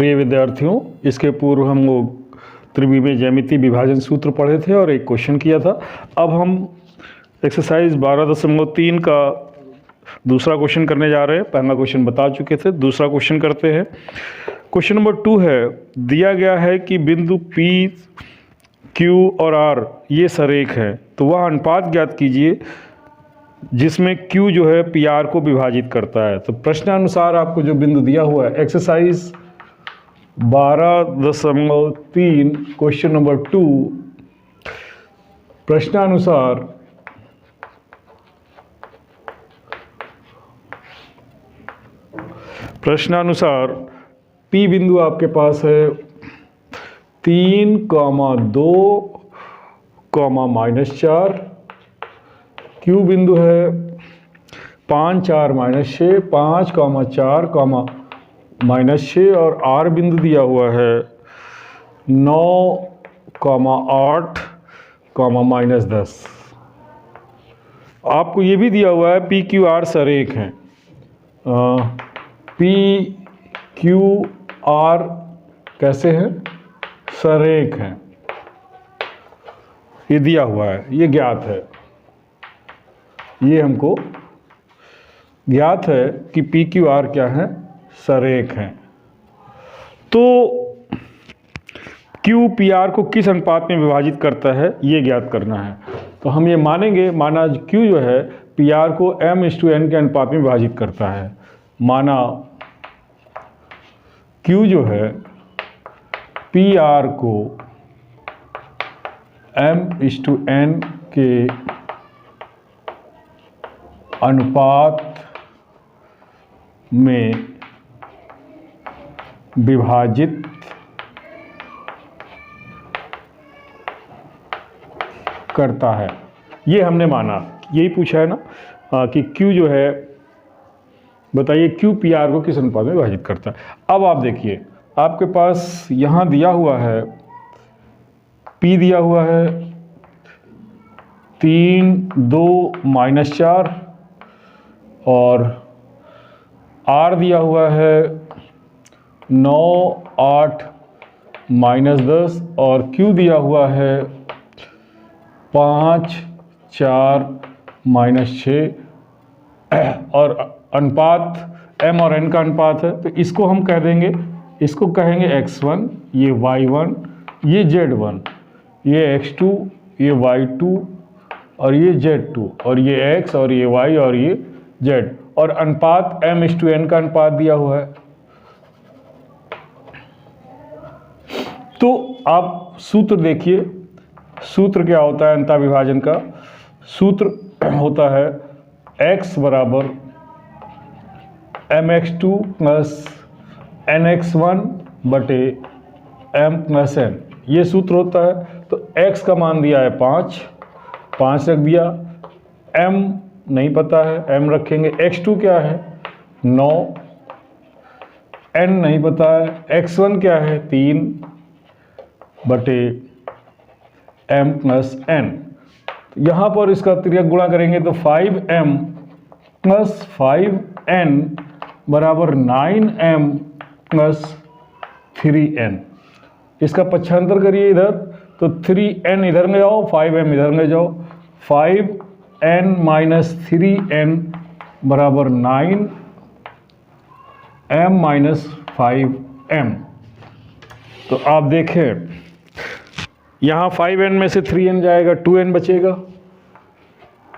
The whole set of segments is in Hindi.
प्रिय विद्यार्थियों, इसके पूर्व हम लोग त्रिविमीय ज्यामिति विभाजन सूत्र पढ़े थे और एक क्वेश्चन किया था। अब हम एक्सरसाइज 12.3 का दूसरा क्वेश्चन करने जा रहे हैं। पहला क्वेश्चन बता चुके थे, दूसरा क्वेश्चन करते हैं। क्वेश्चन नंबर 2 है, दिया गया है कि बिंदु P, Q और R ये सरेख है, तो वह अनुपात ज्ञात कीजिए जिसमें Q जो है PR को विभाजित करता है। तो प्रश्नानुसार आपको जो बिंदु दिया हुआ है, एक्सरसाइज 12.3 क्वेश्चन नंबर 2, प्रश्नानुसार P बिंदु आपके पास है 3, 2, -4, Q बिंदु है 5, 4, -6, 5, 4, -6 और R बिंदु दिया हुआ है 9, 8, -10। आपको ये भी दिया हुआ है PQR सरेख हैं। PQR कैसे हैं? सरेख हैं। ये दिया हुआ है, ये ज्ञात है, ये हमको ज्ञात है कि PQR क्या है? सरेख हैं। तो Q PR को किस अनुपात में विभाजित करता है, ये ज्ञात करना है। तो हम ये मानेंगे, माना Q जो है PR को M/N के अनुपात में विभाजित करता है। माना Q जो है PR को M/N के अनुपात में विभाजित करता है। ये हमने माना, यही पूछा है ना कि Q जो है, बताइए Q PR को किस अनुपात में विभाजित करता है। अब आप देखिए, आपके पास यहाँ दिया हुआ है P दिया हुआ है 3, 2, -4 और R दिया हुआ है 9, 8, -10 और Q दिया हुआ है 5, 4, -6 और अनुपात M और N का अनुपात है। तो इसको हम कह देंगे, इसको कहेंगे x1, ये y1, ये z1, ये x2, ये y2 और ये z2 और ये x और ये y और ये z, और अनुपात M/N का अनुपात दिया हुआ है। तो आप सूत्र देखिए, सूत्र क्या होता है अंतः विभाजन का? सूत्र होता है x बराबर mx2 प्लस nx1 बटे m+n, ये सूत्र होता है। तो x का मान दिया है 5 रख दिया, m नहीं पता है, m रखेंगे। x2 क्या है? 9, n नहीं पता है, x1 क्या है? 3 बटे m+n। यहाँ पर इसका तिर्यक गुणा करेंगे तो 5m + 5n बराबर 9m + 3n। इसका पक्षांतर करिए इधर, तो 3n इधर ले जाओ, 5m इधर ले जाओ, 5n - 3n बराबर 9m - 5m। तो आप देखें, यहाँ 5n में से 3n जाएगा, 2n बचेगा,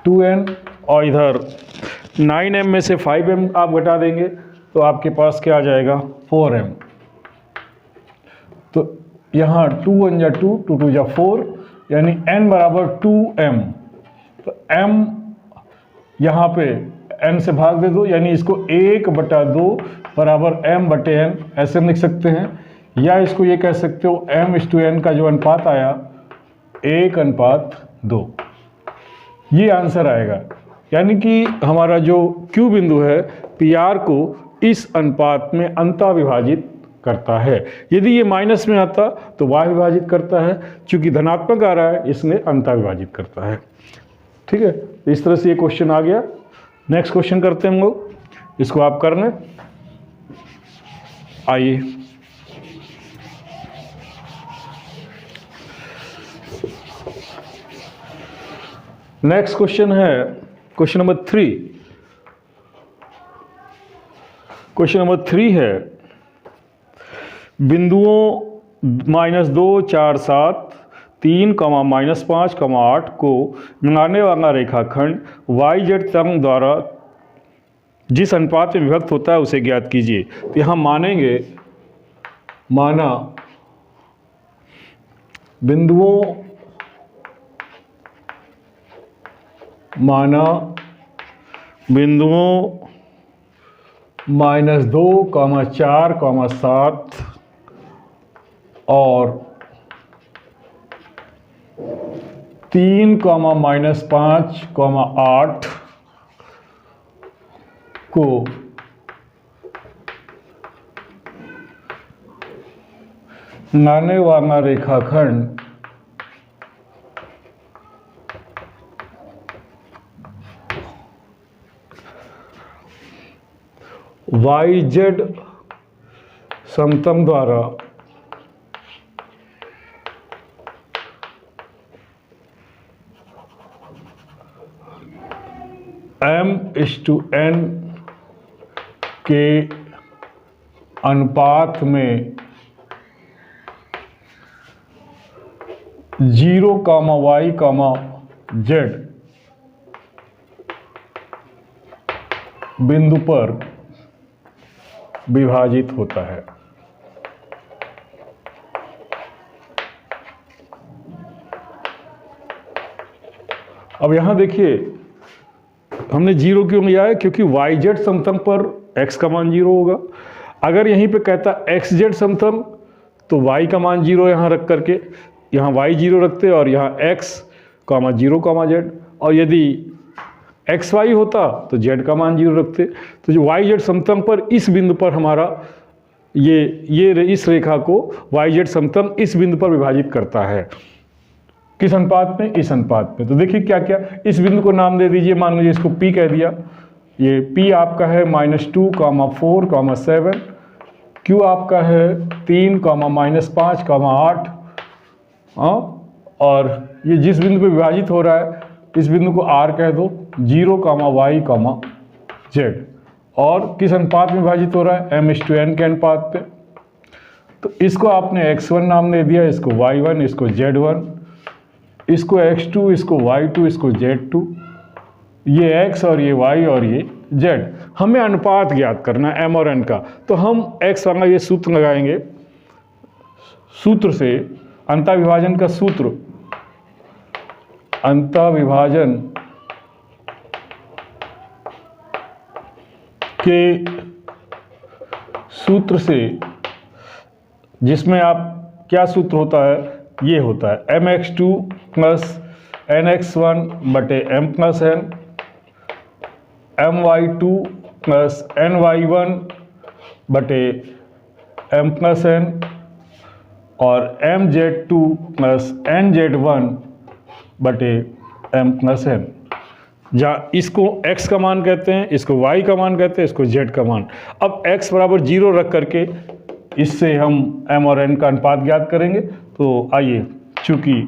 2n, और इधर 9m में से 5m आप घटा देंगे तो आपके पास क्या आ जाएगा? 4m। तो यहाँ 2 × 1 = 2, 2 × 2 = 4, यानी n बराबर 2m। तो m यहाँ पे n से भाग दे दो, यानी इसको 1/2 बराबर m/n ऐसे लिख सकते हैं, या इसको ये कह सकते हो M/N का जो अनुपात आया 1:2, ये आंसर आएगा। यानी कि हमारा जो Q बिंदु है PR को इस अनुपात में अंतः विभाजित करता है। यदि ये माइनस में आता तो y विभाजित करता है, चूंकि धनात्मक आ रहा है इसलिए अंतः विभाजित करता है। ठीक है, इस तरह से ये क्वेश्चन आ गया। नेक्स्ट क्वेश्चन करते हैं हम लोग, इसको आप कर लें। आइए नेक्स्ट क्वेश्चन है क्वेश्चन नंबर 3। क्वेश्चन नंबर 3 है बिंदुओं -2, 4, 7, 3, -5, -8 को मिलाने वाला रेखाखंड वाई जेड तंग द्वारा जिस अनुपात में विभक्त होता है उसे ज्ञात कीजिए। तो यहाँ माना बिंदुओं -2, 4, 7 और 3, -5, 8 को मिलाने वाला रेखाखंड वाई जेड समतल द्वारा m/n के अनुपात में 0, y, z बिंदु पर विभाजित होता है। अब यहां देखिए हमने 0 क्यों लिया है, क्योंकि वाई जेड समतल पर x का मान 0 होगा। अगर यहीं पे कहता एक्स जेड समतल तो y का मान 0 यहाँ रख करके यहाँ y 0 रखते और यहाँ x, 0, z, और यदि एक्स वाई होता तो z का मान 0 रखते। तो जो वाई जेड समतल पर इस बिंदु पर हमारा इस रेखा को वाई जेड समतल इस बिंदु पर विभाजित करता है। किस अनुपात में? इस अनुपात में। तो देखिए क्या क्या, इस बिंदु को नाम दे दीजिए, मान लीजिए इसको P कह दिया। ये P आपका है -2, 4, 7, Q आपका है 3, -5, 8, और ये जिस बिंदु पे विभाजित हो रहा है इस बिंदु को R कह दो, 0, y, z, और किस अनुपात में विभाजित हो रहा है? m/n के अनुपात पे। तो इसको आपने x1 नाम दे दिया, इसको y1, इसको z1, इसको x2, इसको y2, इसको z2, ये x और ये y और ये z। हमें अनुपात ज्ञात करना है m और n का, तो हम x वाला ये सूत्र लगाएंगे। सूत्र से अंतःविभाजन का सूत्र, अंतःविभाजन के सूत्र से, जिसमें आप क्या सूत्र होता है? ये होता है mx2 + nx1 बटे m+n, my2 + ny1 बटे m+n, और mz2 + nz1 बटे m+n। जहाँ इसको x का मान कहते हैं, इसको y का मान कहते हैं, इसको z का मान। अब x = 0 रख करके इससे हम m और n का अनुपात ज्ञात करेंगे। तो आइए, चूँकि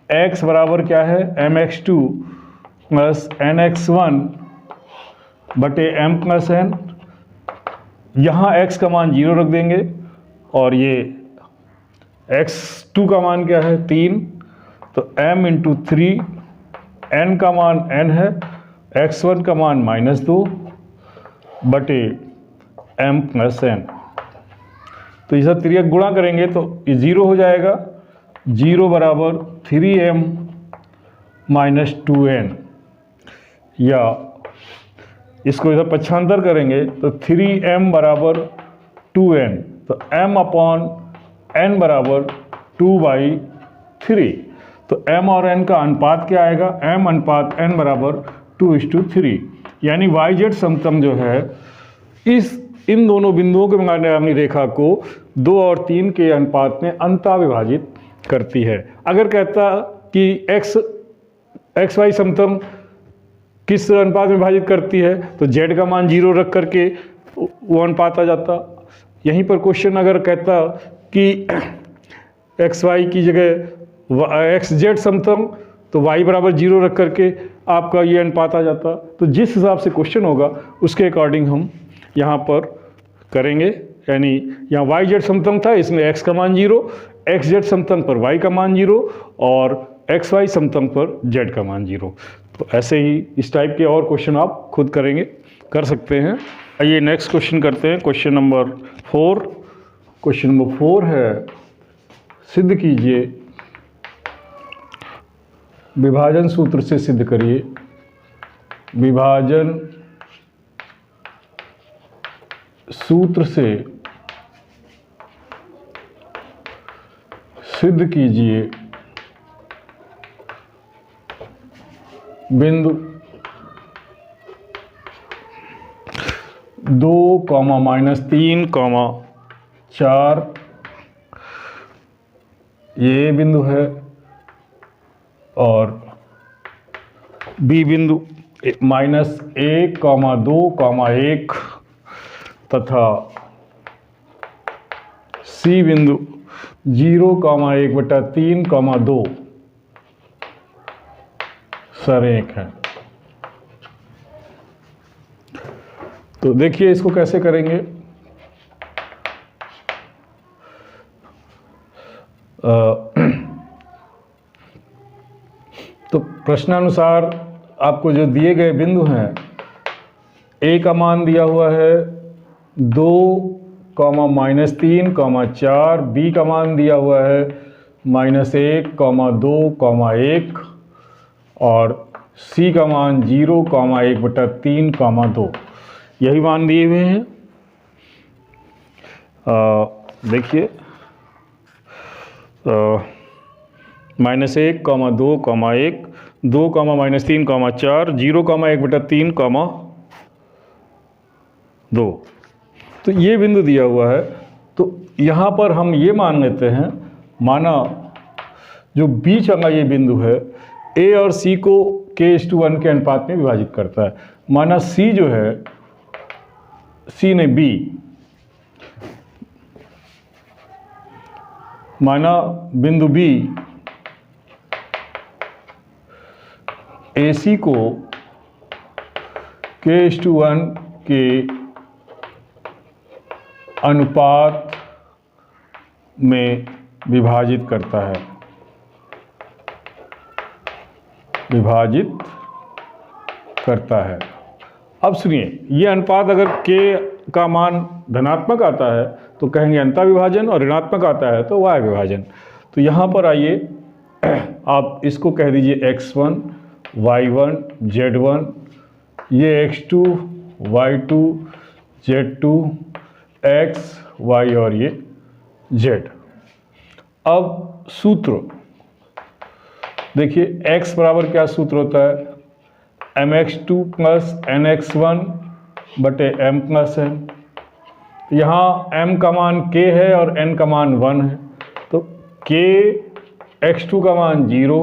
x बराबर क्या है? mx2 + nx1 बटे m+n, यहाँ x का मान 0 रख देंगे, और ये x2 का मान क्या है? 3, तो m × 3, n का मान n है, x1 का मान -2 बटे m+n। तो इसे तिर्यक गुणा करेंगे तो ये 0 हो जाएगा, 0 बराबर 3m - 2n, या इसको इधर पक्षांतर करेंगे तो 3m बराबर 2n, तो m/n बराबर 2/3। तो m और n का अनुपात क्या आएगा? m/n बराबर 2:3, यानी वाई जेड समतल जो है इन दोनों बिंदुओं के मिलाने वाली रेखा को 2 और 3 के अनुपात में अंतःविभाजित करती है। अगर कहता कि एक्स वाई समतल किस अनुपात में विभाजित करती है, तो z का मान 0 रख करके वो अनुपात आ जाता। यहीं पर क्वेश्चन अगर कहता कि एक्स वाई की जगह एक्स जेड समतल तो y बराबर 0 रख करके आपका ये अनुपात आ जाता। तो जिस हिसाब से क्वेश्चन होगा उसके अकॉर्डिंग हम यहाँ पर करेंगे। यानी यहाँ y z समतंग था, इसमें x का मान 0, x z समतंग पर y का मान 0 और x y समतंग पर z का मान 0। तो ऐसे ही इस टाइप के और क्वेश्चन आप खुद कर सकते हैं। आइए नेक्स्ट क्वेश्चन करते हैं, क्वेश्चन नंबर 4। क्वेश्चन नंबर 4 है, सिद्ध कीजिए, विभाजन सूत्र से सिद्ध करिए, विभाजन सूत्र से सिद्ध कीजिए बिंदु 2, -3, 4 ये बिंदु है और बी बिंदु -1, 2, 1 तथा सी बिंदु 0, 1/3, 2 सरेख है। तो देखिए इसको कैसे करेंगे। तो प्रश्नानुसार आपको जो दिए गए बिंदु हैं, ए का मान दिया हुआ है 2, -3, 4, बी का मान दिया हुआ है -1, 2, 1 और सी का मान 0, 1/3, 2 यही मान दिए हुए हैं। देखिए -1, 2, 1, 2, -3, 4, 0, 1/3, 2 तो ये बिंदु दिया हुआ है। तो यहाँ पर हम ये मान लेते हैं, माना जो बीच वाला ये बिंदु है ए और सी को k:1 के अनुपात में विभाजित करता है। माना सी जो है, सी ने बी, माना बिंदु बी AC को k:1 के अनुपात में विभाजित करता है, अब सुनिए, ये अनुपात अगर k का मान धनात्मक आता है तो कहेंगे अंतर विभाजन और ऋणात्मक आता है तो y विभाजन। तो यहाँ पर आइए आप इसको कह दीजिए x1, y1, z1, ये x2, y2, z2, x, y और ये z। अब सूत्र देखिए, x बराबर क्या सूत्र होता है, mx2 + nx1 बटे m+n। यहाँ m का मान k है और n का मान 1 है, तो k x2 का मान 0,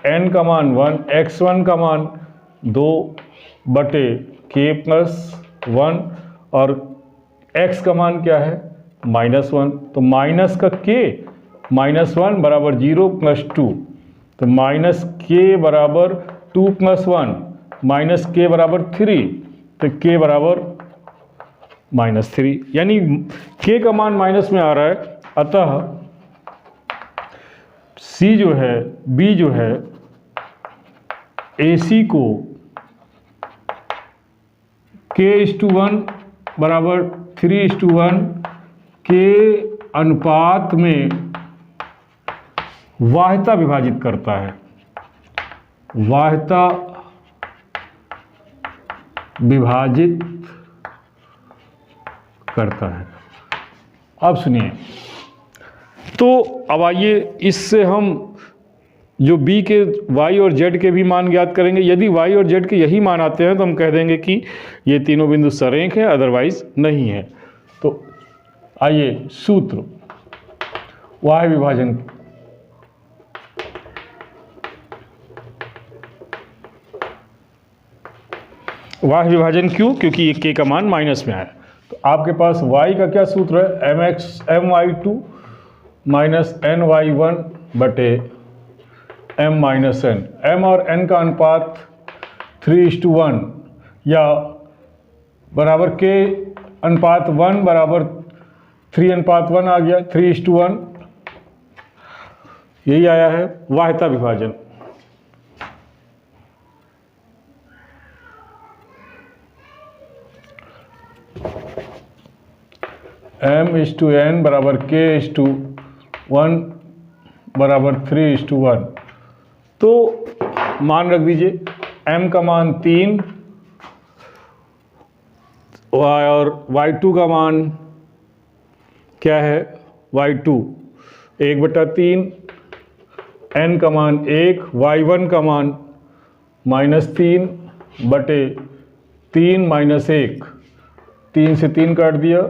n का मान 1, x1 का मान 2 बटे k + 1 और x का मान क्या है -1, तो माइनस का k -1 बराबर 0 + 2, तो -k बराबर 2 + 1 -k बराबर 3, तो k बराबर -3, यानी k का मान माइनस में आ रहा है। अतः C जो है, B जो है, AC को k:1 बराबर 3:1 के अनुपात में वाह्यता विभाजित करता है, वाह्यता विभाजित करता है। अब सुनिए, तो अब आइए इससे हम जो b के y और z के भी मान ज्ञात करेंगे। यदि y और z के यही मान आते हैं तो हम कह देंगे कि ये तीनों बिंदु सरेख हैं, अदरवाइज नहीं है। तो आइए सूत्र y विभाजन, y विभाजन क्यों, क्योंकि ये k का मान माइनस में आया। तो आपके पास y का क्या सूत्र है, my2 - ny1 बटे m माइनस एन। m और n का अनुपात 3:1 या बराबर k अनुपात 1 बराबर 3:1 आ गया, 3:1 यही आया है वाह्यता विभाजन। m/n बराबर k/1 बराबर 3:1। तो मान रख दीजिए m का मान 3 और y2 का मान क्या है, y2 1/3, n का मान 1, y1 का मान -3 बटे 3 माइनस 1, 3 से 3 काट दिया,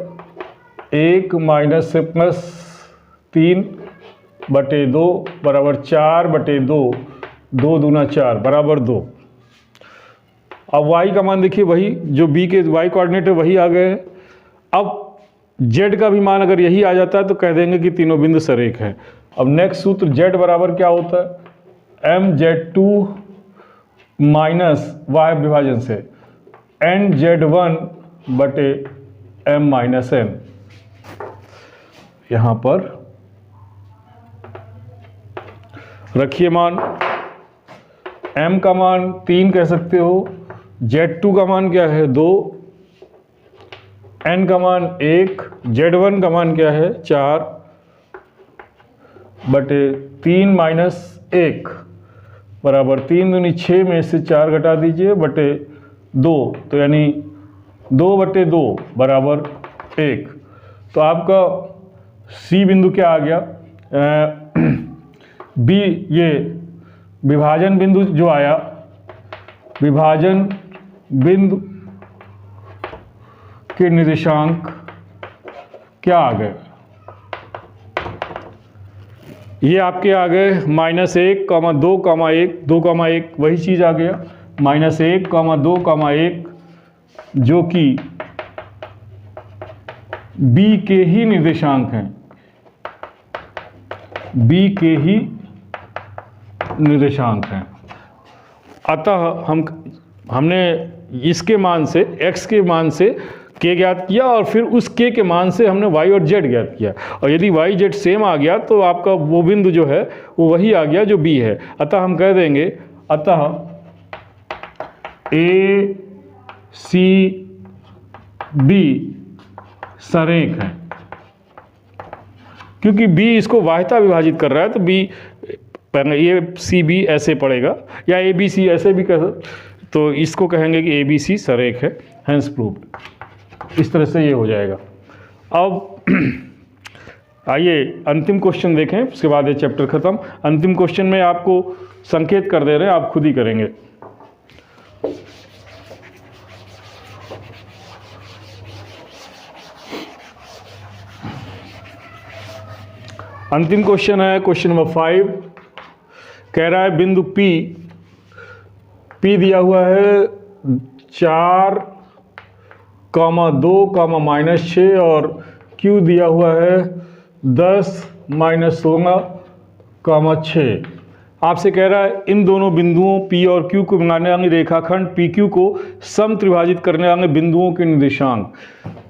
1 माइनस से प्लस 3 बटे 2 बराबर 4 बटे 2, 2 दूना 4 बराबर 2। अब y का मान देखिए वही जो b के y कोऑर्डिनेट है वही आ गए हैं। अब z का भी मान अगर यही आ जाता है तो कह देंगे कि तीनों बिंदु सरेख हैं। अब नेक्स्ट सूत्र z बराबर क्या होता है, mz2 माइनस y विभाजन से nz1 बटे m माइनस n। यहाँ पर रखिए मान, m का मान 3 कह सकते हो, z2 का मान क्या है 2, n का मान 1, z1 का मान क्या है 4 बटे 3 माइनस 1 बराबर 3 दूनी 6 में से 4 घटा दीजिए बटे 2, तो यानी 2 बटे 2 बराबर 1। तो आपका C बिंदु क्या आ गया, B ये विभाजन बिंदु जो आया, विभाजन बिंदु के निर्देशांक क्या आ गए, ये आपके आ गए -1, 2, 1, 2, 1 वही चीज़ आ गया, -1, 2, 1 जो कि B के ही निर्देशांक हैं, B के ही निर्देशांक हैं। अतः हमने इसके मान से x के मान से k ज्ञात किया और फिर उस k के मान से हमने y और z ज्ञात किया, और यदि y z सेम आ गया तो आपका वो बिंदु जो है वो वही आ गया जो B है। अतः हम कह देंगे अतः A C B सरेख है, क्योंकि B इसको वाह्यता विभाजित कर रहा है तो B ये सी बी ऐसे पड़ेगा या ए बी सी ऐसे भी कह, तो इसको कहेंगे कि ए बी सी सरेख है, हैंस प्रूव्ड। इस तरह से ये हो जाएगा। अब आइए अंतिम क्वेश्चन देखें, उसके बाद ये चैप्टर ख़त्म। अंतिम क्वेश्चन में आपको संकेत कर दे रहे हैं, आप खुद ही करेंगे। अंतिम क्वेश्चन है क्वेश्चन नंबर 5। कह रहा है बिंदु P दिया हुआ है 4, 2, -6 और Q दिया हुआ है 10, -16, 6। आपसे कह रहा है इन दोनों बिंदुओं P और Q को बनाने वाले रेखाखंड PQ को सम त्रिभाजित करने वाले बिंदुओं के निर्देशांक।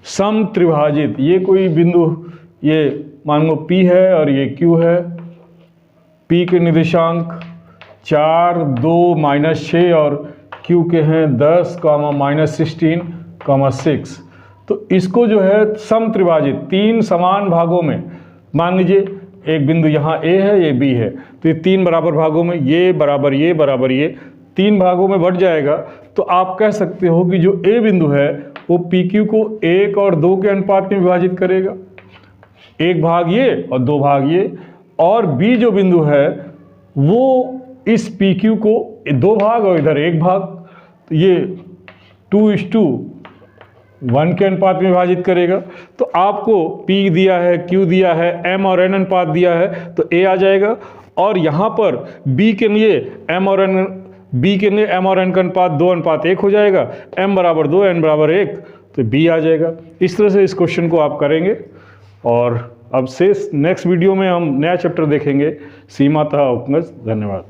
सम त्रिभाजित, ये कोई बिंदु, ये मान लो P है और ये Q है। P के निर्देशांक 4, 2, -6 और Q के हैं 10, -16, 6। तो इसको जो है सम त्रिभाजित 3 समान भागों में, मान लीजिए एक बिंदु यहाँ A है, ये B है, तो ये 3 बराबर भागों में, ये बराबर ये बराबर ये 3 भागों में बढ़ जाएगा। तो आप कह सकते हो कि जो A बिंदु है वो PQ को 1 और 2 के अनुपात में विभाजित करेगा, 1 भाग ये और 2 भाग ये, और B जो बिंदु है वो इस PQ को 2 भाग और इधर 1 भाग, तो ये 2:1 के अनुपात में विभाजित करेगा। तो आपको P दिया है, Q दिया है, M और N अनुपात दिया है, तो A आ जाएगा। और यहाँ पर B के लिए M और N का अनुपात 2:1 हो जाएगा, M बराबर 2, N बराबर 1, तो B आ जाएगा। इस तरह से इस क्वेश्चन को आप करेंगे। और अब से नेक्स्ट वीडियो में हम नया चैप्टर देखेंगे, सीमातः उपगत। धन्यवाद।